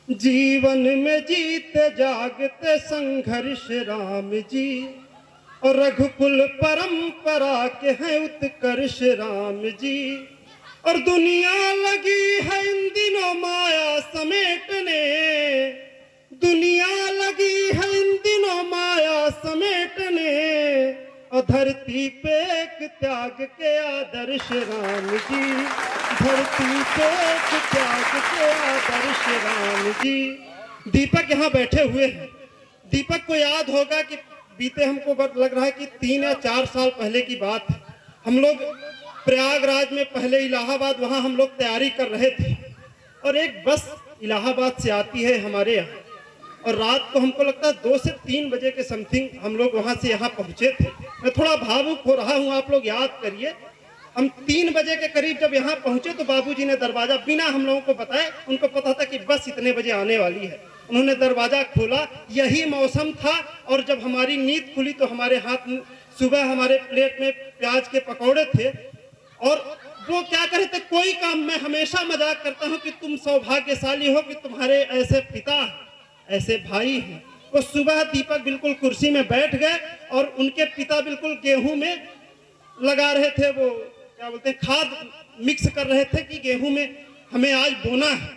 जीवन में जीते जागते संघर्ष राम जी, और रघुकुल परंपरा के हैं उत्कर्ष राम जी। और दुनिया लगी है इन दिनों माया समेटने, दुनिया लगी है इन दिनों माया समेटने, और धरती पे एक त्याग के आदर्श राम जी, धरती पे एक त्याग के आदर्श राम जी। दीपक यहाँ बैठे हुए हैं। दीपक को याद होगा कि बीते हमको लग रहा है कि 3 या 4 साल पहले की बात है। हम लोग प्रयागराज में, पहले इलाहाबाद, वहाँ हम लोग तैयारी कर रहे थे, और एक बस इलाहाबाद से आती है हमारे यहाँ, और रात को हमको लगता है 2 से 3 बजे के समथिंग हम लोग वहाँ से यहाँ पहुँचे थे। मैं थोड़ा भावुक हो रहा हूँ, आप लोग याद करिए। हम 3 बजे के करीब जब यहाँ पहुँचे तो बाबूजी ने दरवाज़ा बिना हम लोगों को बताए, उनको पता था कि बस इतने बजे आने वाली है, उन्होंने दरवाज़ा खोला। यही मौसम था, और जब हमारी नींद खुली तो हमारे हाथ सुबह हमारे प्लेट में प्याज के पकौड़े थे, और वो क्या कह रहे थे, कोई काम, मैं हमेशा मजाक करता हूँ कि तुम सौभाग्यशाली हो कि तुम्हारे ऐसे पिता, ऐसे भाई हैं। वो सुबह दीपक बिल्कुल कुर्सी में बैठ गए, और उनके पिता बिल्कुल गेहूं में लगा रहे थे, वो क्या बोलते हैं, खाद मिक्स कर रहे थे कि गेहूं में हमें आज बोना है।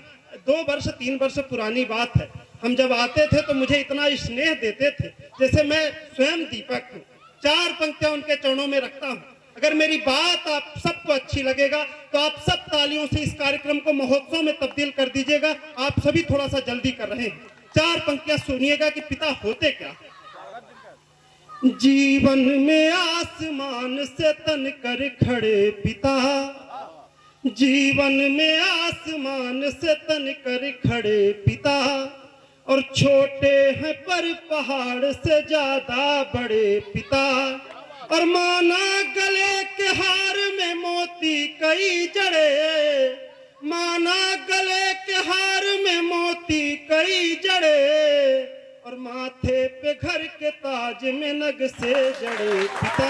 2 वर्ष 3 वर्ष पुरानी बात है। हम जब आते थे तो मुझे इतना स्नेह देते थे जैसे मैं स्वयं दीपक हूँ। 4 पंक्तियां उनके चरणों में रखता हूँ। अगर मेरी बात आप सबको अच्छी लगेगा तो आप सब तालियों से इस कार्यक्रम को महोत्सव में तब्दील कर दीजिएगा। आप सभी थोड़ा सा जल्दी कर रहे हैं। 4 पंक्तियां सुनिएगा कि पिता होते क्या। जीवन में आसमान से तन कर खड़े पिता, जीवन में आसमान से तन कर खड़े पिता, और छोटे हैं पर पहाड़ से ज्यादा बड़े पिता, और माना गले के हार में मोती कई जड़े, माना गले के हार में मोती कई जड़े, और माथे पे घर के ताज में नग से जड़े पिता,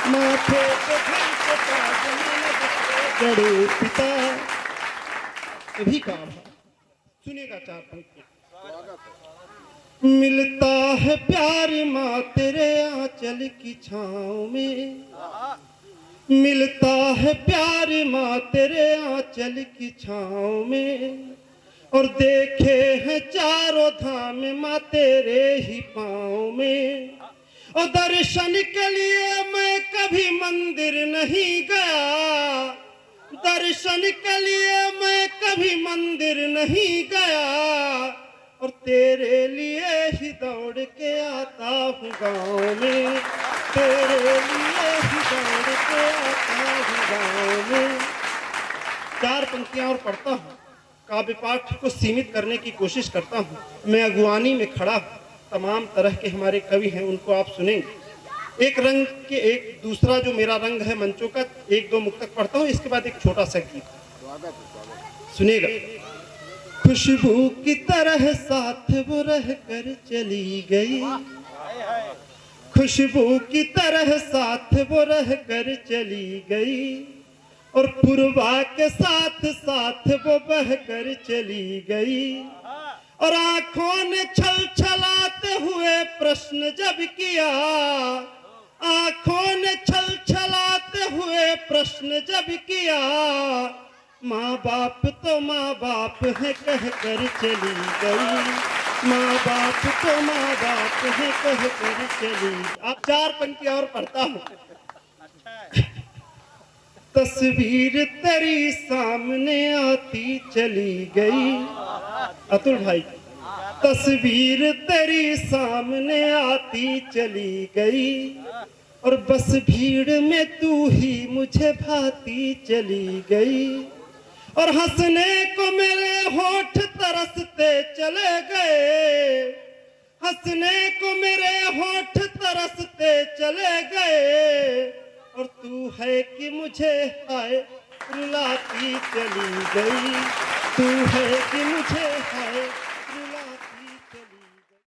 माथे पे घर के ताज में नग से जड़े पिता। अभी काम है, सुनिएगा 4 पंक्ति। मिलता है प्यार माँ तेरे आंचल की छाँव में, मिलता है प्यार माँ तेरे आंचल की छाँव में, और देखे हैं चारों धाम माँ तेरे ही पाँव में, और दर्शन के लिए मैं कभी मंदिर नहीं गया, दर्शन के लिए मैं कभी मंदिर नहीं गया, और तेरे लिए ही दौड़ के आता हूँ गाँव में, तेरे लिए ही दौड़ के आता हूँ गाँव में। 4 पंक्तियाँ और पढ़ता हूँ। काव्य पाठ को सीमित करने की कोशिश करता हूँ। मैं अगुवानी में खड़ा हूँ। तमाम तरह के हमारे कवि हैं, उनको आप सुनेंगे। एक रंग के एक दूसरा जो मेरा रंग है मंचों का, 1-2 मुक्तक पढ़ता हूँ, इसके बाद एक छोटा सा गीत सुनेगा। खुशबू की तरह साथ वो रह कर चली गई, खुशबू की तरह साथ वो रह कर चली गई, और पुरवा के साथ साथ वो बह कर चली गई, और आंखों ने छल छलाते हुए प्रश्न जब किया, आंखों ने छल छलाते हुए प्रश्न जब किया, माँ बाप तो माँ बाप है कह कर चली गई, माँ बाप तो माँ बाप है कह कर चली। आप 4 पंक्तियां और पढ़ता हूँ। तस्वीर तेरी सामने आती चली गई, अतुल भाई, तस्वीर तेरी सामने आती चली गई, और बस भीड़ में तू ही मुझे भाती चली गई, और हंसने को मेरे होठ तरसते चले गए, हंसने को मेरे होठ तरसते चले गए, और तू है कि मुझे हाय रुलाती चली गई, तू है कि मुझे हाय